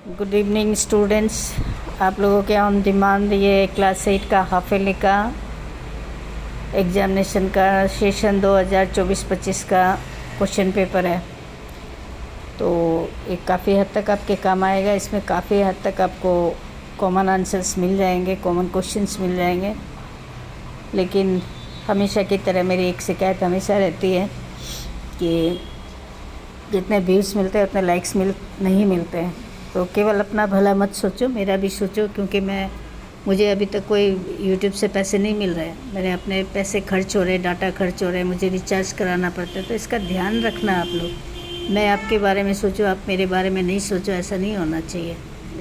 Good evening students. आप लोगों के ऑन डिमांड ये क्लास 8 का हाफ ईयरली का एग्जामिनेशन का सेशन 2024-25 का क्वेश्चन पेपर है। तो ये काफ़ी हद तक आपके काम आएगा। इसमें काफ़ी हद तक आपको कॉमन आंसर्स मिल जाएंगे, कॉमन क्वेश्चंस मिल जाएंगे। लेकिन हमेशा की तरह मेरी एक शिकायत हमेशा रहती है कि जितने व्यूज़ मिलते हैं उतने लाइक्स नहीं मिलते हैं। तो केवल अपना भला मत सोचो, मेरा भी सोचो, क्योंकि मुझे अभी तक कोई यूट्यूब से पैसे नहीं मिल रहे हैं। मेरे अपने पैसे खर्च हो रहे, डाटा खर्च हो रहे, मुझे रिचार्ज कराना पड़ता है। तो इसका ध्यान रखना आप लोग। मैं आपके बारे में सोचूं, आप मेरे बारे में नहीं सोचो, ऐसा नहीं होना चाहिए।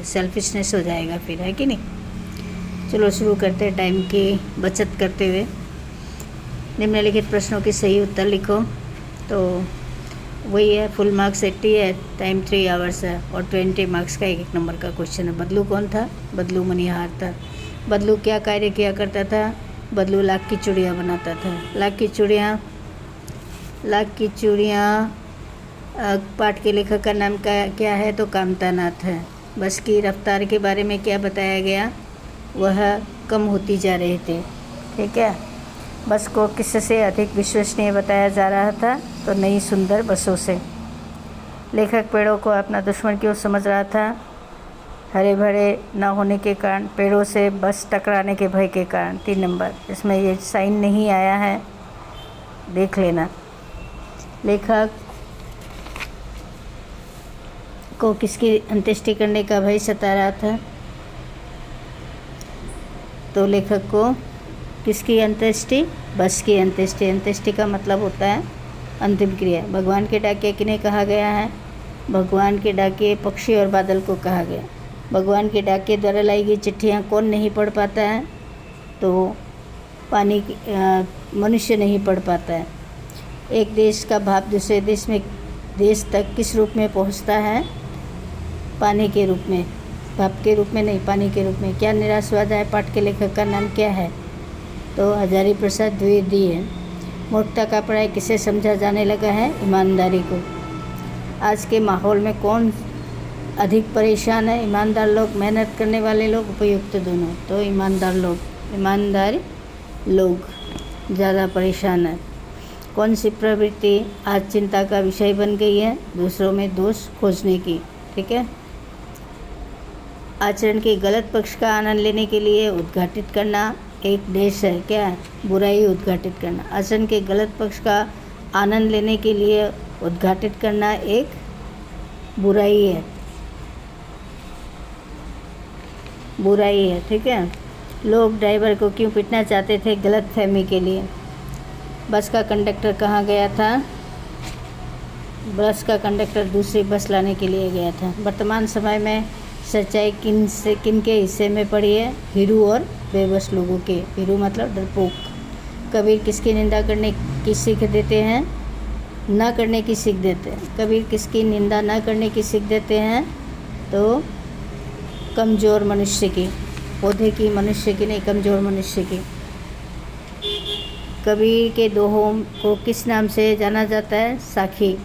सेल्फिशनेस हो जाएगा फिर, है कि नहीं। चलो शुरू करते हैं टाइम की बचत करते हुए। निम्नलिखित प्रश्नों के सही उत्तर लिखो। तो वही है, फुल मार्क्स 80 है, टाइम 3 आवर्स है और 20 मार्क्स का एक नंबर का क्वेश्चन है। बदलू कौन था? बदलू मनिहार था। बदलू क्या कार्य किया करता था? बदलू लाख की चूड़ियाँ बनाता था। लाख की चूड़ियाँ पाठ के लेखक का नाम क्या है? तो कामतानाथ है। बस की रफ्तार के बारे में क्या बताया गया? वह कम होती जा रही थी। ठीक है। बस को किससे अधिक विश्वसनीय बताया जा रहा था? तो नई सुंदर बसों से। लेखक पेड़ों को अपना दुश्मन क्यों समझ रहा था? हरे भरे न होने के कारण, पेड़ों से बस टकराने के भय के कारण। 3 नंबर। इसमें ये साइन नहीं आया है, देख लेना। लेखक को किसकी अंत्येष्टि करने का भय सता रहा था? तो लेखक को किसकी अंत्येष्टि? बस की अंत्येष्टि। अंत्येष्टि का मतलब होता है अंतिम क्रिया। भगवान के डाकिये किन्हें कहा गया है? भगवान के डाकिये पक्षी और बादल को कहा गया। भगवान के डाकिये द्वारा लाई गई चिट्ठियाँ कौन नहीं पढ़ पाता है? तो मनुष्य नहीं पढ़ पाता है। एक देश का भाव दूसरे देश तक किस रूप में पहुँचता है? पानी के रूप में। भाप के रूप में नहीं, पानी के रूप में। क्या निराशवाद है? पाठ के लेखक का नाम क्या है? तो हजारी प्रसाद द्विवेदी है। मूर्खता का पढ़ाई किसे समझा जाने लगा है? ईमानदारी को। आज के माहौल में कौन अधिक परेशान है? ईमानदार लोग, मेहनत करने वाले लोग, उपयुक्त दोनों। तो ईमानदार लोग ज़्यादा परेशान है। कौन सी प्रवृत्ति आज चिंता का विषय बन गई है? दूसरों में दोष खोजने की। ठीक है। आचरण के गलत पक्ष का आनंद लेने के लिए उद्घाटित करना एक देश है। क्या? बुराई उद्घाटित करना। आचरण के गलत पक्ष का आनंद लेने के लिए उद्घाटित करना एक बुराई है। ठीक है। लोग ड्राइवर को क्यों पीटना चाहते थे? गलत फहमी के लिए। बस का कंडक्टर कहाँ गया था? बस का कंडक्टर दूसरी बस लाने के लिए गया था। वर्तमान समय में सच्चाई किन के हिस्से में पड़ी है? हीरू और बेबस लोगों के। हीरू मतलब डरपोक। कबीर किसकी निंदा करने की सीख देते हैं? ना करने की सीख देते हैं। कबीर किसकी निंदा ना करने की सीख देते हैं? तो कमज़ोर मनुष्य की। पौधे की, मनुष्य की नहीं, कमज़ोर मनुष्य की। कबीर के दोहों को किस नाम से जाना जाता है? साखी।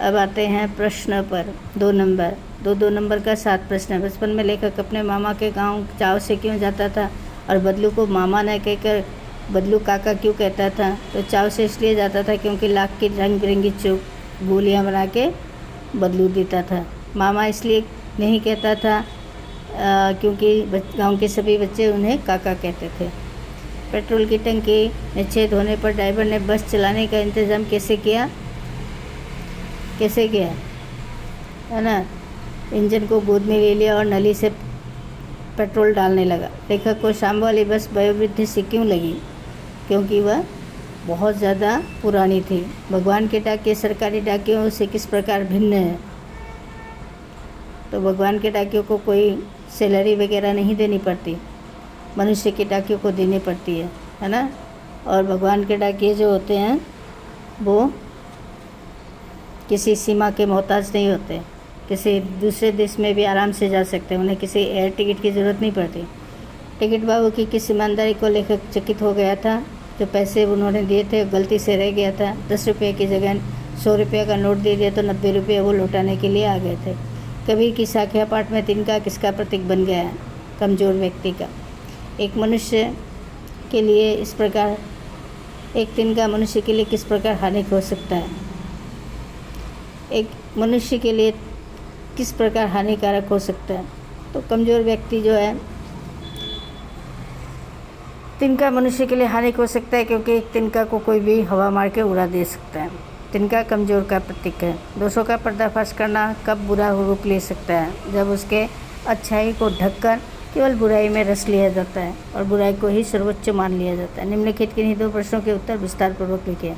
अब आते हैं प्रश्न पर। 2 नंबर। दो नंबर का 7 प्रश्न है। बचपन में लेखक अपने मामा के गांव चाव से क्यों जाता था? और बदलू को मामा न कहकर बदलू काका क्यों कहता था? तो चाव से इसलिए जाता था क्योंकि लाख की रंग बिरंगी गोलियाँ बना के बदलू देता था। मामा इसलिए नहीं कहता था क्योंकि गांव के सभी बच्चे उन्हें काका कहते थे। पेट्रोल की टंकी निच्छेद होने पर ड्राइवर ने बस चलाने का इंतज़ाम कैसे किया? है ना। इंजन को गोद में ले लिया और नली से पेट्रोल डालने लगा। लेखक को शाम वाली बस वयोवृद्ध से क्यों लगी? क्योंकि वह बहुत ज़्यादा पुरानी थी। भगवान के डाकिये सरकारी डाकियों से किस प्रकार भिन्न है? तो भगवान के डाकियों को कोई सैलरी वगैरह नहीं देनी पड़ती, मनुष्य के डाकियों को देनी पड़ती है ना। और भगवान के डाकिये जो होते हैं वो किसी सीमा के मोहताज नहीं होते। किसी दूसरे देश में भी आराम से जा सकते हैं, उन्हें किसी एयर टिकट की ज़रूरत नहीं पड़ती। टिकट बाबू की किस ईमानदारी को लेखक चकित हो गया था? जो पैसे उन्होंने दिए थे गलती से रह गया था। 10 रुपये की जगह 100 रुपये का नोट दे दिया तो 90 रुपये वो लौटाने के लिए आ गए थे। कभी की साख्या पाठ में तिनका किसका प्रतीक बन गया है? कमज़ोर व्यक्ति का। एक मनुष्य के लिए इस प्रकार एक तिनका मनुष्य के लिए किस प्रकार हानिक हो सकता है? एक मनुष्य के लिए किस प्रकार हानिकारक हो सकता है? तो कमज़ोर व्यक्ति जो है तिनका मनुष्य के लिए हानिक हो सकता है, क्योंकि एक तिनका को कोई भी हवा मार के उड़ा दे सकता है। तिनका कमज़ोर का प्रतीक है। दोषों का पर्दाफाश करना कब बुरा रूप ले सकता है? जब उसके अच्छाई को ढककर केवल बुराई में रस लिया जाता है और बुराई को ही सर्वोच्च मान लिया जाता है। निम्नलिखित किन्हीं 2 प्रश्नों के उत्तर विस्तार पूर्वक लिखिए।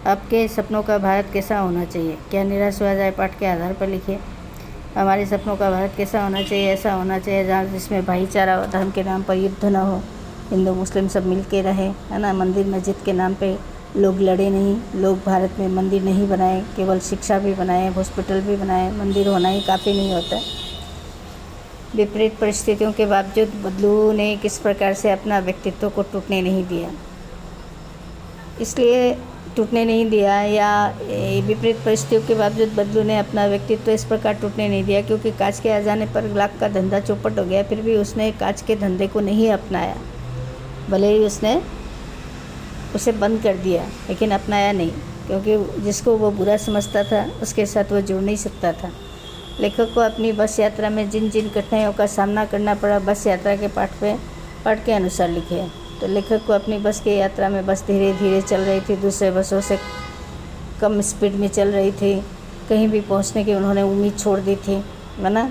आपके सपनों का भारत कैसा होना चाहिए? क्या निराश हुआ जाए पाठ के आधार पर लिखिए। हमारे सपनों का भारत कैसा होना चाहिए? ऐसा होना चाहिए जहाँ जिसमें भाईचारा और धर्म के नाम पर युद्ध न हो, हिंदू मुस्लिम सब मिल के रहे, है ना। मंदिर मस्जिद के नाम पे लोग लड़े नहीं, लोग भारत में मंदिर नहीं बनाए, केवल शिक्षा भी बनाए, हॉस्पिटल भी बनाए। मंदिर होना ही काफ़ी नहीं होता है। विपरीत परिस्थितियों के बावजूद बदलू ने किस प्रकार से अपना व्यक्तित्व को टूटने नहीं दिया? इसलिए टूटने नहीं दिया, या विपरीत परिस्थितियों के बावजूद बदलू ने अपना व्यक्तित्व इस प्रकार टूटने नहीं दिया क्योंकि कांच के आ जाने पर लाख का धंधा चौपट हो गया, फिर भी उसने कांच के धंधे को नहीं अपनाया। भले ही उसने उसे बंद कर दिया लेकिन अपनाया नहीं, क्योंकि जिसको वो बुरा समझता था उसके साथ वो जुड़ नहीं सकता था। लेखक को अपनी बस यात्रा में जिन जिन कठिनाइयों का सामना करना पड़ा, बस यात्रा के पाठ के अनुसार लिखे। तो लेखक को अपनी बस की यात्रा में बस धीरे धीरे चल रही थी, दूसरे बसों से कम स्पीड में चल रही थी, कहीं भी पहुंचने की उन्होंने उम्मीद छोड़ दी थी, है ना।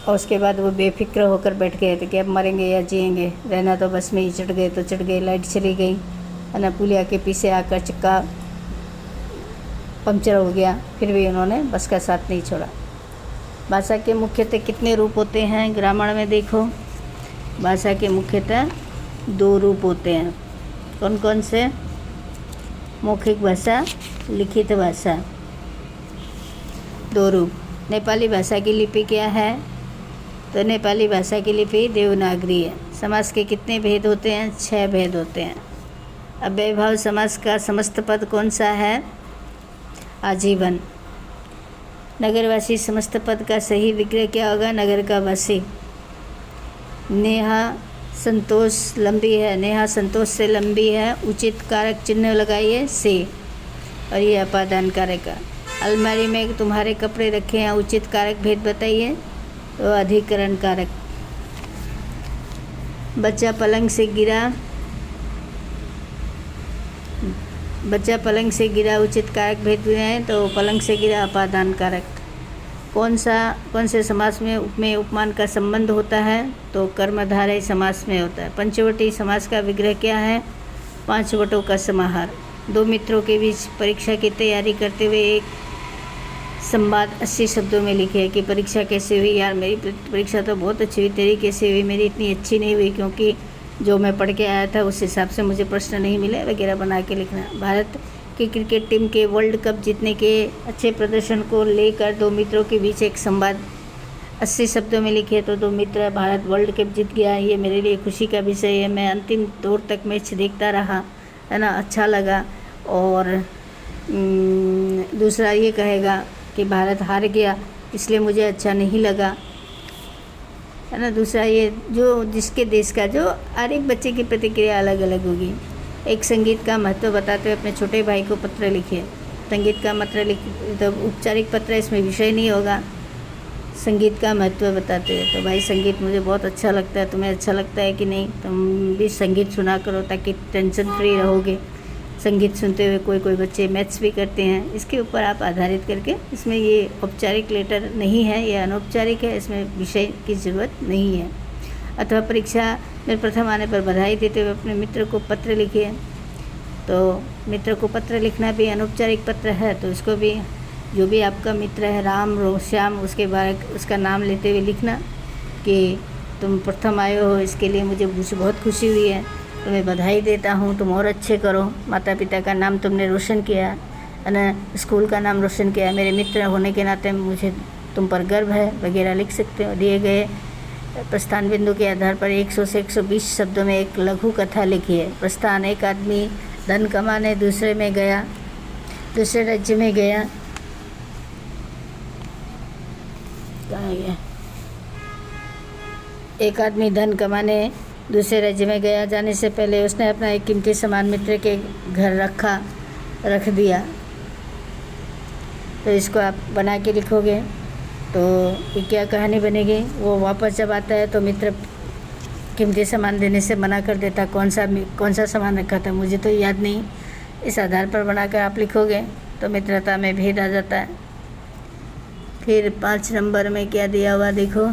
और उसके बाद वो बेफिक्र होकर बैठ गए थे कि अब मरेंगे या जिएंगे, रहना तो बस में ही, चढ़ गए तो चढ़ गए, लाइट चली गई, है ना। पुलिया के पीछे आकर चक्का पंक्चर हो गया, फिर भी उन्होंने बस का साथ नहीं छोड़ा। भाषा के मुख्यतः कितने रूप होते हैं? ग्रामर में देखो, भाषा के मुख्यतः 2 रूप होते हैं। कौन कौन से? मौखिक भाषा, लिखित भाषा। 2 रूप। नेपाली भाषा की लिपि क्या है? तो नेपाली भाषा की लिपि देवनागरी है। समास के कितने भेद होते हैं? 6 भेद होते हैं। अव्ययभाव समास का समस्त पद कौन सा है? आजीवन। नगरवासी समस्त पद का सही विग्रह क्या होगा? नगर का वासी। नेहा संतोष लंबी है, नेहा संतोष से लंबी है, उचित कारक चिन्ह लगाइए से, और ये अपादान कारक है। अलमारी में तुम्हारे कपड़े रखे हैं, उचित कारक भेद बताइए, तो अधिकरण कारक। बच्चा पलंग से गिरा उचित कारक भेद बनाएं, तो पलंग से गिरा अपादान कारक। कौन से समास में उपमेय उपमान का संबंध होता है? तो कर्मधारय समास में होता है। पंचवटी समास का विग्रह क्या है? 5 वटों का समाहार। 2 मित्रों के बीच परीक्षा की तैयारी करते हुए एक संवाद 80 शब्दों में लिखे कि परीक्षा कैसे हुई? यार मेरी परीक्षा तो बहुत अच्छी हुई, तेरी कैसे हुई? मेरी इतनी अच्छी नहीं हुई क्योंकि जो मैं पढ़ के आया था उस हिसाब से मुझे प्रश्न नहीं मिले, वगैरह बना के लिखना। भारत की क्रिकेट टीम के वर्ल्ड कप जीतने के अच्छे प्रदर्शन को लेकर 2 मित्रों के बीच एक संवाद 80 शब्दों में लिखे। तो 2 मित्र, भारत वर्ल्ड कप जीत गया, ये मेरे लिए खुशी का विषय है, मैं अंतिम दौर तक मैच देखता रहा, है ना, अच्छा लगा। और दूसरा ये कहेगा कि भारत हार गया इसलिए मुझे अच्छा नहीं लगा, है ना। दूसरा ये जो जिसके देश का जो हर एक बच्चे की प्रतिक्रिया अलग अलग होगी। एक संगीत का महत्व बताते हुए अपने छोटे भाई को पत्र लिखिए। संगीत का मतलब तो औपचारिक पत्र, इसमें विषय नहीं होगा। संगीत का महत्व बताते हुए, तो भाई संगीत मुझे बहुत अच्छा लगता है, तुम्हें अच्छा लगता है कि नहीं? तुम भी संगीत सुना करो ताकि टेंशन फ्री रहोगे। संगीत सुनते हुए कोई बच्चे मैथ्स भी करते हैं। इसके ऊपर आप आधारित करके, इसमें ये औपचारिक लेटर नहीं है, ये अनौपचारिक है, इसमें विषय की ज़रूरत नहीं है। अथवा परीक्षा में प्रथम आने पर बधाई देते हुए अपने मित्र को पत्र लिखिए। तो मित्र को पत्र लिखना भी अनौपचारिक पत्र है, तो इसको भी जो भी आपका मित्र है, राम श्याम, उसके बारे उसका नाम लेते हुए लिखना कि तुम प्रथम आए हो, इसके लिए मुझे बहुत खुशी हुई है, तुम्हें बधाई देता हूँ, तुम और अच्छे करो, माता पिता का नाम तुमने रोशन किया है ना, स्कूल का नाम रोशन किया, मेरे मित्र होने के नाते मुझे तुम पर गर्व है, वगैरह लिख सकते हो। दिए गए प्रस्थान बिंदु के आधार पर 100 से 120 शब्दों में एक लघु कथा लिखिए। प्रस्थान: एक आदमी धन कमाने दूसरे राज्य में गया। कहाँ गया? एक आदमी धन कमाने दूसरे राज्य में गया। जाने से पहले उसने अपना एक कीमती सामान मित्र के घर रख दिया। तो इसको आप बना के लिखोगे तो ये क्या कहानी बनेगी? वो वापस जब आता है तो मित्र कीमती सामान देने से मना कर देता। कौन सा सामान रखा था मुझे तो याद नहीं। इस आधार पर बनाकर आप लिखोगे तो मित्रता में भेद आ जाता है। फिर 5 नंबर में क्या दिया हुआ देखो,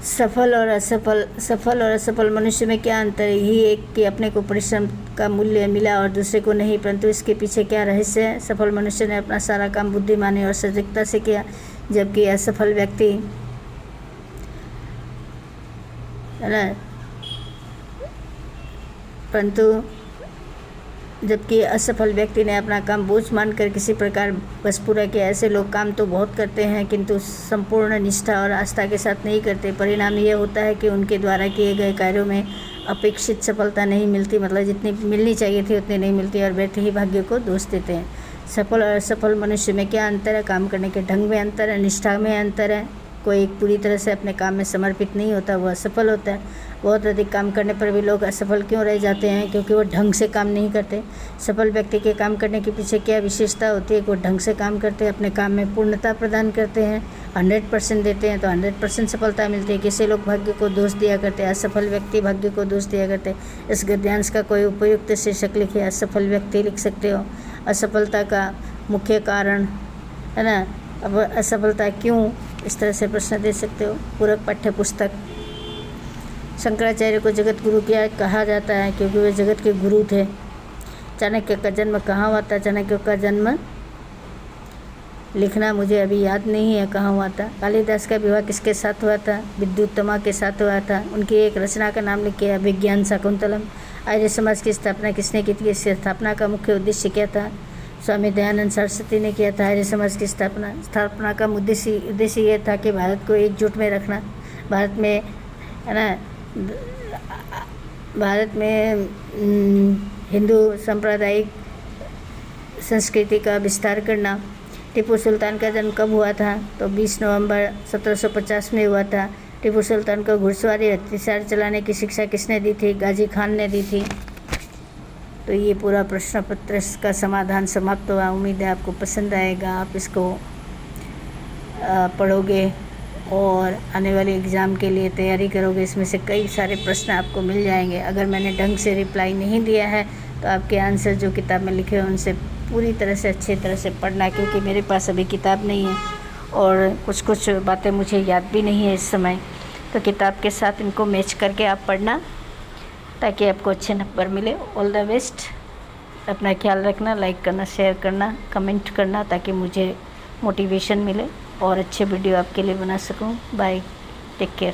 सफल और असफल मनुष्य में क्या अंतर है? यही एक कि अपने को परिश्रम का मूल्य मिला और दूसरे को नहीं, परंतु इसके पीछे क्या रहस्य है? सफल मनुष्य ने अपना सारा काम बुद्धिमानी और सजगता से किया, जबकि असफल व्यक्ति है ना, जबकि असफल व्यक्ति ने अपना काम बोझ मानकर किसी प्रकार बस पूरा किया। ऐसे लोग काम तो बहुत करते हैं किंतु संपूर्ण निष्ठा और आस्था के साथ नहीं करते। परिणाम ये होता है कि उनके द्वारा किए गए कार्यों में अपेक्षित सफलता नहीं मिलती, मतलब जितनी मिलनी चाहिए थी उतनी नहीं मिलती, और व्यर्थ ही भाग्य को दोष देते हैं। सफल और असफल मनुष्य में क्या अंतर है? काम करने के ढंग में अंतर है, निष्ठा में अंतर है। कोई एक पूरी तरह से अपने काम में समर्पित नहीं होता, वह असफल होता है। बहुत अधिक काम करने पर भी लोग असफल क्यों रह जाते हैं? क्योंकि वो ढंग से काम नहीं करते। सफल व्यक्ति के काम करने के पीछे क्या विशेषता होती है? वो ढंग से काम करते हैं, अपने काम में पूर्णता प्रदान करते हैं, 100% देते हैं तो 100% सफलता मिलती है। किसी लोग भाग्य को दोष दिया करते हैं, असफल व्यक्ति भाग्य को दोष दिया करते हैं। इस गद्यांश का कोई उपयुक्त शीर्षक लिखे, असफल व्यक्ति लिख सकते हो। असफलता का मुख्य कारण है ना, अब असफलता क्यों, इस तरह से प्रश्न दे सकते हो। पूरक पाठ्य पुस्तक। शंकराचार्य को जगत गुरु क्या कहा जाता है? क्योंकि वे जगत के गुरु थे। चाणक्य का जन्म कहाँ हुआ था? चाणक्य का जन्म लिखना मुझे अभी याद नहीं है कहाँ हुआ था। कालिदास का विवाह किसके साथ हुआ था? विद्युत्तमा के साथ हुआ था। उनकी एक रचना का नाम लिखिए, अभिज्ञान शाकुंतलम। आर्य समाज की स्थापना किसने की थी? इसकी स्थापना का मुख्य उद्देश्य क्या था? स्वामी दयानंद सरस्वती ने किया था आर्य समाज की स्थापना का उद्देश्य ये था कि भारत को एकजुट में रखना, भारत में है ना, भारत में हिंदू सांप्रदायिक संस्कृति का विस्तार करना। टीपू सुल्तान का जन्म कब हुआ था? तो 20 नवंबर 1750 में हुआ था। टीपू सुल्तान को घुड़सवारी अत्याचार चलाने की शिक्षा किसने दी थी? गाजी खान ने दी थी। तो ये पूरा प्रश्न पत्र का समाधान समाप्त हुआ। उम्मीद है आपको पसंद आएगा, आप इसको पढ़ोगे और आने वाले एग्ज़ाम के लिए तैयारी करोगे। इसमें से कई सारे प्रश्न आपको मिल जाएंगे। अगर मैंने ढंग से रिप्लाई नहीं दिया है तो आपके आंसर जो किताब में लिखे हैं उनसे पूरी तरह से अच्छी तरह से पढ़ना, क्योंकि मेरे पास अभी किताब नहीं है और कुछ बातें मुझे याद भी नहीं है इस समय। तो किताब के साथ इनको मैच करके आप पढ़ना ताकि आपको अच्छे नंबर मिले। All the best. अपना ख्याल रखना, लाइक करना, शेयर करना, कमेंट करना ताकि मुझे मोटिवेशन मिले और अच्छे वीडियो आपके लिए बना सकूं। Bye, take care.